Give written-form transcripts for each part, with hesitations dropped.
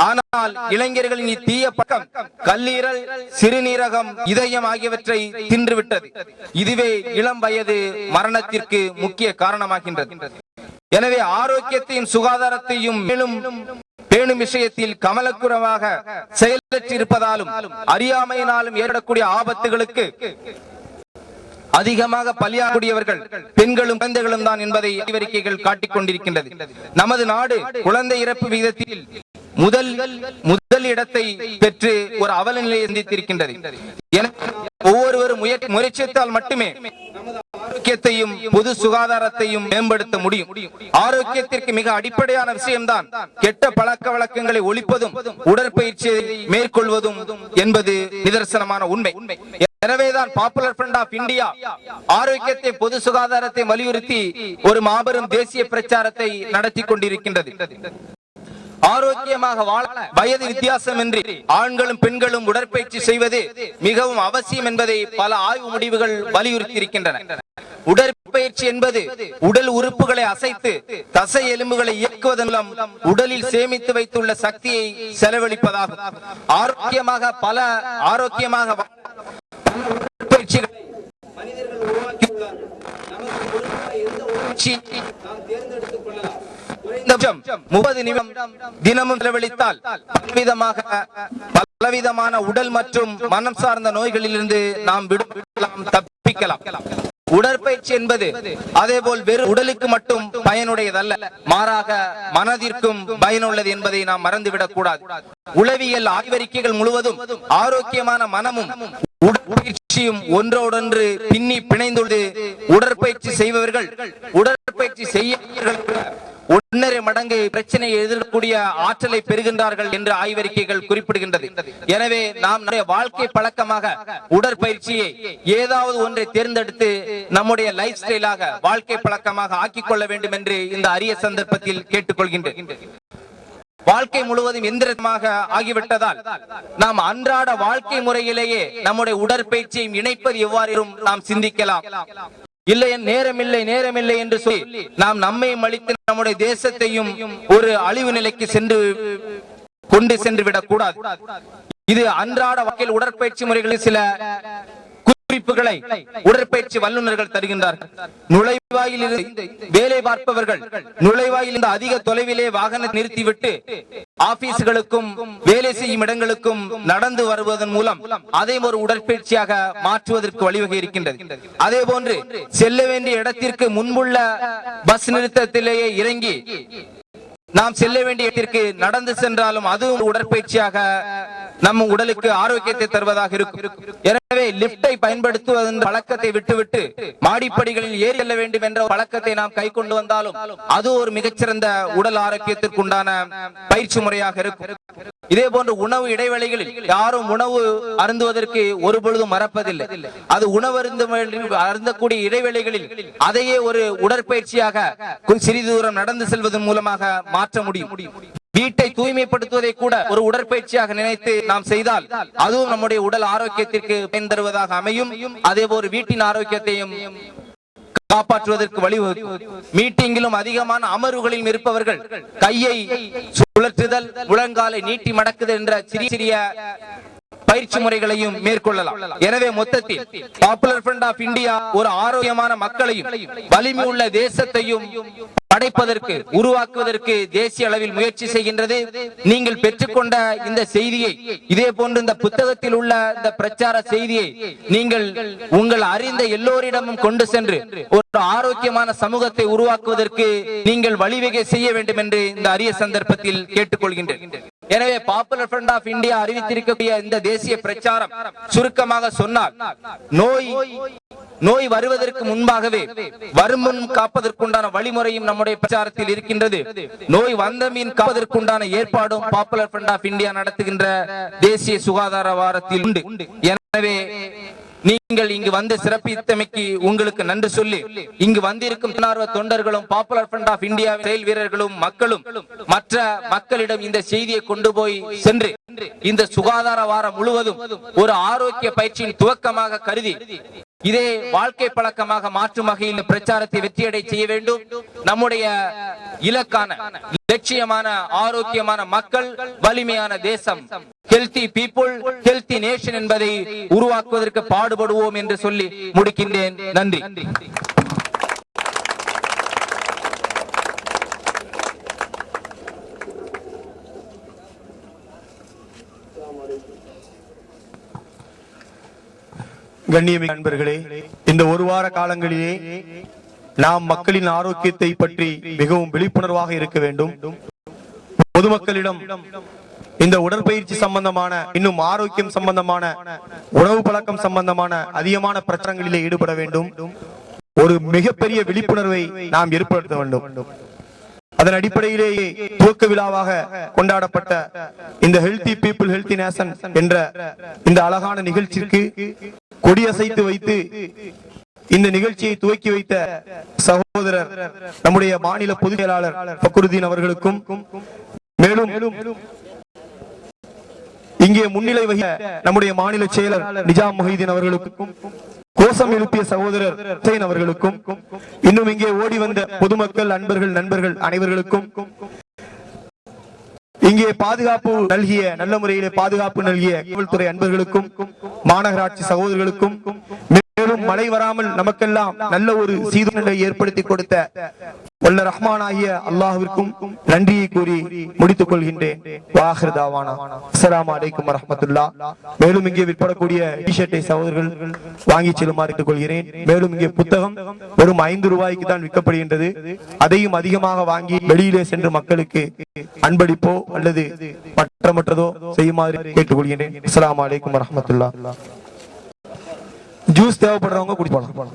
ஆனால் இளைஞர்களின் தீய பக்கம் கல்லீரல், சிறுநீரகம், இதயம் ஆகியவற்றை தின்றுவிட்டது. இதுவே இளம் வயது மரணத்திற்கு முக்கிய காரணமாகின்றது. எனவே ஆரோக்கியத்தையும் சுகாதாரத்தையும் மேலும் பேணும் விஷயத்தில் கவனக்குறைவாக செயலற்றிருப்பதாலும் அறியாமையினாலும் ஏற்படக்கூடிய ஆபத்துகளுக்கு அதிகமாக பலியாகக்கூடியவர்கள் பெண்களும் குழந்தைகளும் தான் என்பதை ஆய்வறிக்கைகள் காட்டிக் கொண்டிருக்கின்றது. நமது நாடு குழந்தை இறப்பு விகிதத்தில் முதல் இடத்தை பெற்று ஒரு அவல நிலையை சந்தித்திருக்கின்றது. ஒவ்வொருவரும் முயற்சித்தால் மட்டுமே ஆரோக்கியத்தையும் பொது சுகாதாரத்தையும் மேம்படுத்த முடியும். ஆரோக்கியத்திற்கு மிக அடிப்படையான விஷயம்தான் கெட்ட பழக்க வழக்கங்களை ஒழிப்பதும் உடற்பயிற்சியை மேற்கொள்வதும் என்பது நிதர்சனமான உண்மை. எனவேதான் பாப்புலர் ஃப்ரண்ட் ஆஃப் இந்தியா ஆரோக்கியத்தை, பொது சுகாதாரத்தை வலியுறுத்தி ஒரு மாபெரும் தேசிய பிரச்சாரத்தை நடத்தி கொண்டிருக்கின்றது. ஆரோக்கியமாக வாழ வயது வித்தியாசமின்றி ஆண்களும் பெண்களும் உடற்பயிற்சி செய்வது மிகவும் அவசியம் என்பதை பல ஆய்வு முடிவுகள் வலியுறுத்தி இருக்கின்றன. உடற்பயிற்சி என்பது உடல் உறுப்புகளை அசைத்து தசை எலும்புகளை இயக்குவதன் மூலம் உடலில் சேமித்து வைத்துள்ள சக்தியை செலவழிப்பதாகும். ஆரோக்கியமாக உடற்பயிற்சிகளை மனிதர்கள் உருவாக்கியுள்ளார்கள். தேர்ந்தெடுத்துக் கொள்ளலாம். 30 நிமிடம் தினமும் செலவழித்தால் பலவிதமான உடல் மற்றும் மனம் சார்ந்த நோய்களிலிருந்து நாம் தப்பிக்கலாம். உடற்பயிற்சி என்பது அதேபோல் வெறும் உடலுக்கு மட்டும் பயனுடையதல்ல, மாறாக மனதிற்கும் பயனுள்ளது என்பதை நாம் மறந்துவிடக் கூடாது. உளவியல் ஆய்வறிக்கைகள் முழுவதும் ஆரோக்கியமான மனமும் உடற்பயிற்சியும் ஒன்றோடொன்று பின்னி பிணைந்துள்ளது. உடற்பயிற்சி செய்பவர்கள் உடற்பயிற்சி செய்ய 1.5 மடங்கு பிரச்சனையை எதிர்க்கக்கூடிய ஆற்றலை பெறுகின்றார்கள் என்று ஆய்வறிக்கைகள் குறிப்பிடுகின்றது. எனவே நாம் வாழ்க்கை பழக்கமாக உடற்பயிற்சியை ஏதாவது ஒன்றை தேர்ந்தெடுத்து நம்முடைய லைஃப் ஸ்டைலாக வாழ்க்கை பழக்கமாக ஆக்கிக் கொள்ள வேண்டும் என்று இந்த அரிய சந்தர்ப்பத்தில் கேட்டுக்கொள்கின்றேன். வாழ்க்கை முழுவதும் எந்திரமாக ஆகிவிட்டதால் நாம் அன்றாட வாழ்க்கை முறையிலேயே நம்முடைய உடற்பயிற்சியை இணைப்பது எவ்வாறு நாம் சிந்திக்கலாம். இல்லை, நேரமில்லை என்று சொல்லி நாம் நம்மையும் அளித்து நம்முடைய தேசத்தையும் ஒரு அழிவு நிலைக்கு கொண்டு சென்று விடக் கூடாது. இது அன்றாட வாழ்க்கையில் உடற்பயிற்சி முறைகளில் சில குறிப்புகளை உடற்பயிற்சி வல்லுநர்கள் தருகின்றார்கள். நுழைவாயில் வேலை பார்ப்பவர்கள் நுழைவாயில் அதிக தொலைவிலே வாகனம் நிறுத்திவிட்டு ஆபீஸ்களுக்கும் வேலை செய்யும் இடங்களுக்கும் நடந்து வருவதன் மூலம் அதை ஒரு உடற்பயிற்சியாக மாற்றுவதற்கு வழிவகை இருக்கின்றது. அதே போன்று செல்ல வேண்டிய இடத்திற்கு முன்புள்ள பஸ் நிறுத்தத்திலேயே இறங்கி நாம் செல்ல வேண்டிய இடத்திற்கு நடந்து சென்றாலும் அதுவும் உடற்பயிற்சியாக நம் உடலுக்கு ஆரோக்கியத்தை தருவதாக இருக்கும். எனவே லிப்டை பயன்படுத்துவதன் பழக்கத்தை விட்டுவிட்டு மாடிப்படிகளில் ஏறி செல்ல வேண்டும் என்ற பழக்கத்தை நாம் கை கொண்டு வந்தாலும் அது ஒரு மிகச்சிறந்த உடல் ஆரோக்கியத்திற்கு உண்டான பயிற்சி முறையாக இருக்கும். இதே போன்று உணவு இடைவேளைகளில் யாரும் உணவு அருந்துவதற்கு ஒரு பொழுதும் மறப்பதில்லை. அது உணவு அருந்தக்கூடிய இடைவேளைகளில் அதையே ஒரு உடற்பயிற்சியாக சிறிது தூரம் நடந்து செல்வதன் மூலமாக மாற்ற முடியும். வீட்டை தூய்மைப்படுத்துவதை கூட ஒரு உடற்பயிற்சியாக நினைத்து நாம் செய்தால் அதுவும் நம்முடைய உடல் ஆரோக்கியத்திற்கு பயன் தருவதாக அமையும். அதே போல வீட்டின் ஆரோக்கியத்தையும் காப்பாற்றுவதற்கு வழிவகுக்கும். மீட்டிங்கிலும் அதிகமான அமர்வுகளில் இருப்பவர்கள் கையை சுழற்றுதல், முழங்காலை நீட்டி மடக்குதல் என்ற சிறிய பயிற்சி முறைகளையும் மேற்கொள்ளலாம். எனவே மொத்தத்தில் பாப்புலர் ஃப்ரண்ட் ஆஃப் இந்தியா ஒரு ஆரோக்கியமான மக்களையும் வலிமை உள்ள தேசத்தையும் படைப்பதற்கு, உருவாக்குவதற்கு தேசிய அளவில் முயற்சி செய்கின்றது. நீங்கள் பெற்றுக்கொண்ட இந்த செய்தியை, இதே போன்று இந்த புத்தகத்தில் உள்ள இந்த பிரச்சார செய்தியை நீங்கள் உங்கள் அறிந்த எல்லோரிடமும் கொண்டு சென்று ஒரு ஆரோக்கியமான சமூகத்தை உருவாக்குவதற்கு நீங்கள் வழிவகை செய்ய வேண்டும் என்று இந்த அரிய சந்தர்ப்பத்தில் கேட்டுக்கொள்கின்றேன். எனவே பாப்புலர் ஃப்ரண்ட் ஆஃப் இந்தியா அறிவித்திருக்கக்கூடிய இந்த தேசிய பிரச்சாரம் சுருக்கமாக சொன்னால், நோய் வருவதற்கு முன்பாகவே வருமுன் காப்பதற்குண்டான வழிமுறையும் நம்முடைய பிரச்சாரத்தில் இருக்கின்றது. நோய் வந்த மீன் காப்பதற்குண்டான ஏற்பாடும் பாப்புலர் ஃப்ரண்ட் ஆஃப் இந்தியா நடத்துகின்ற தேசிய சுகாதார வாரத்தில் உண்டு. எனவே நீங்கள் இங்கு வந்து சிறப்பித்தமைக்கு உங்களுக்கு நன்றி சொல்லி, இங்கு வந்திருக்கும் தன்னார்வ தொண்டர்களும் பாப்புலர் ஃப்ரண்ட் ஆஃப் இந்தியா செயல் வீரர்களும் மக்களும் மற்ற மக்களிடம் இந்த செய்தியை கொண்டு போய் சென்று இந்த சுகாதார வாரம் முழுவதும் ஒரு ஆரோக்கிய பயிற்சியின் துவக்கமாக கருதி இதே வாழ்க்கை பழக்கமாக மாற்றும் வகையில் பிரச்சாரத்தை வெற்றியடை செய்ய வேண்டும். நம்முடைய இலக்கான லட்சியமான ஆரோக்கியமான மக்கள், வலிமையான தேசம், ஹெல்தி பீப்புள் ஹெல்தி நேஷன் என்பதை உருவாக்குவதற்கு பாடுபடுவோம் என்று சொல்லி முடிக்கின்றேன். நன்றி. கண்ணியமிக்க நண்பர்களே, இந்த ஒரு வார காலங்களிலே நாம் மக்களின் ஆரோக்கியத்தை பற்றி மிகவும் விழிப்புணர்வாக இருக்க வேண்டும். பொதுமக்களிடம் இந்த உடற்பயிற்சி சம்பந்தமான, இன்னும் ஆரோக்கியம் சம்பந்தமான, உணவு பழக்கம் சம்பந்தமான அதிகமான பிரச்சனைகளிலே ஈடுபட வேண்டும். ஒரு மிகப்பெரிய விழிப்புணர்வை நாம் ஏற்படுத்த வேண்டும். அதன் அடிப்படையிலேயே துவக்க விழாவாக கொண்டாடப்பட்ட இந்த ஹெல்தி பீப்புள் ஹெல்தி நேஷன் என்ற இந்த அழகான நிகழ்ச்சிக்கு கொடியசைத்து வைத்து இந்த நிகழ்ச்சியை துவக்கி வைத்த சகோதரர் நம்முடைய மாநில பொதுச் செயலாளர் ஃபக்ருதீன் அவர்களுக்கும், மேலும் இங்கே முன்னிலை வகித்த நம்முடைய மாநில செயலர் நிஜாம் முஹைதீன் அவர்களுக்கும், கோஷம் எழுப்பிய சகோதரர் ஹுசைன் அவர்களுக்கும், இன்னும் இங்கே ஓடி வந்த பொதுமக்கள், நண்பர்கள் அனைவர்களுக்கும், இங்கே பாதுகாப்பு நல்கிய, நல்ல முறையிலே பாதுகாப்பு நல்கிய காவல்துறை அன்பர்களுக்கும், மாநகராட்சி சகோதரர்களுக்கும், மேலும் மழை வராமல் நமக்கெல்லாம் நல்ல ஒரு சீதோஷணத்தை ஏற்படுத்தி கொடுத்த வல்ல ரஹ்மான் ஆகிய அல்லாஹ்விற்கும் நன்றியை கூறி முடித்துக் கொள்கின்றேன். வாஹிர் தாவானா அஸ்ஸலாமு அலைக்கும் வரஹ்மத்துல்லாஹ். மேலும் இங்கே விற்படக்கூடிய டி-ஷர்ட்டை சகோதரர்கள் வாங்கி செல்லுமாறு கொள்கிறேன். மேலும் இங்கே புத்தகம் வெறும் 5 ரூபாய்க்கு தான் விற்கப்படுகின்றது. அதையும் அதிகமாக வாங்கி வெளியிலே சென்று மக்களுக்கு அன்பளிப்போ அல்லது மற்றதோ செய்யுமாறு கேட்டுக்கொள்கிறேன். அஸ்ஸலாமு அலைக்கும் வரஹ்மத்துல்லாஹ். ஜூஸ் தேவைப்படுறவங்க குடிப்பாங்க.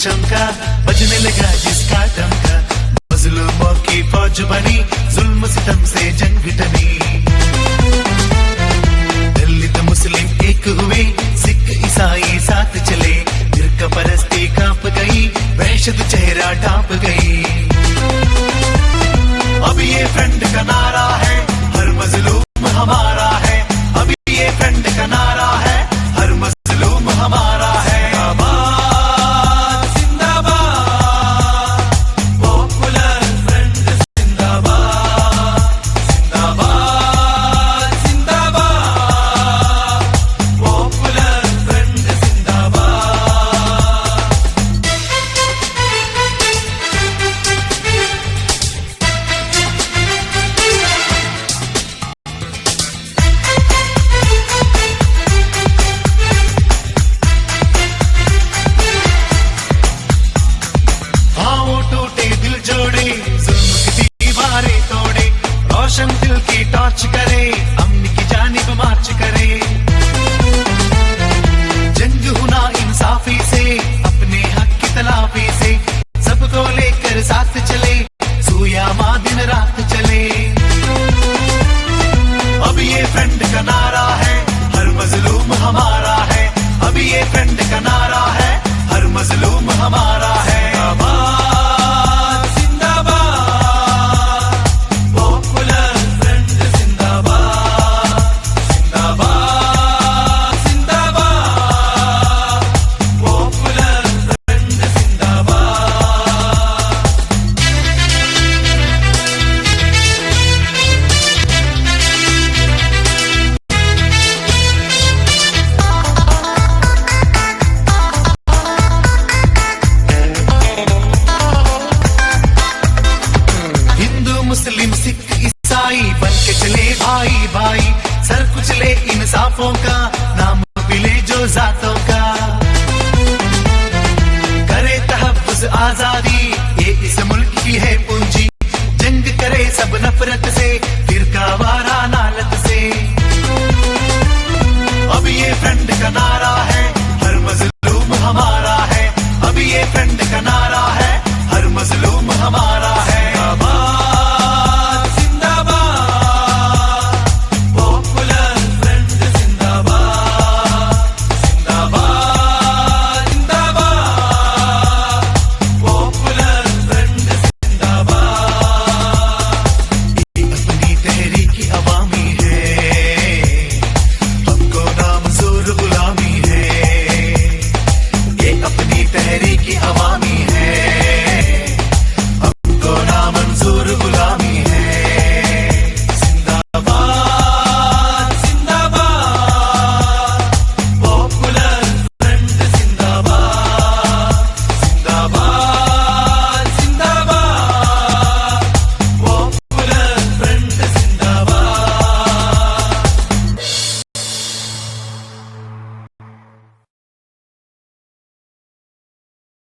चमका, बजने लगा जिसका डंका, मजलूमों की फौज बनी, जुल्म सितम से जंग टनी। सूरज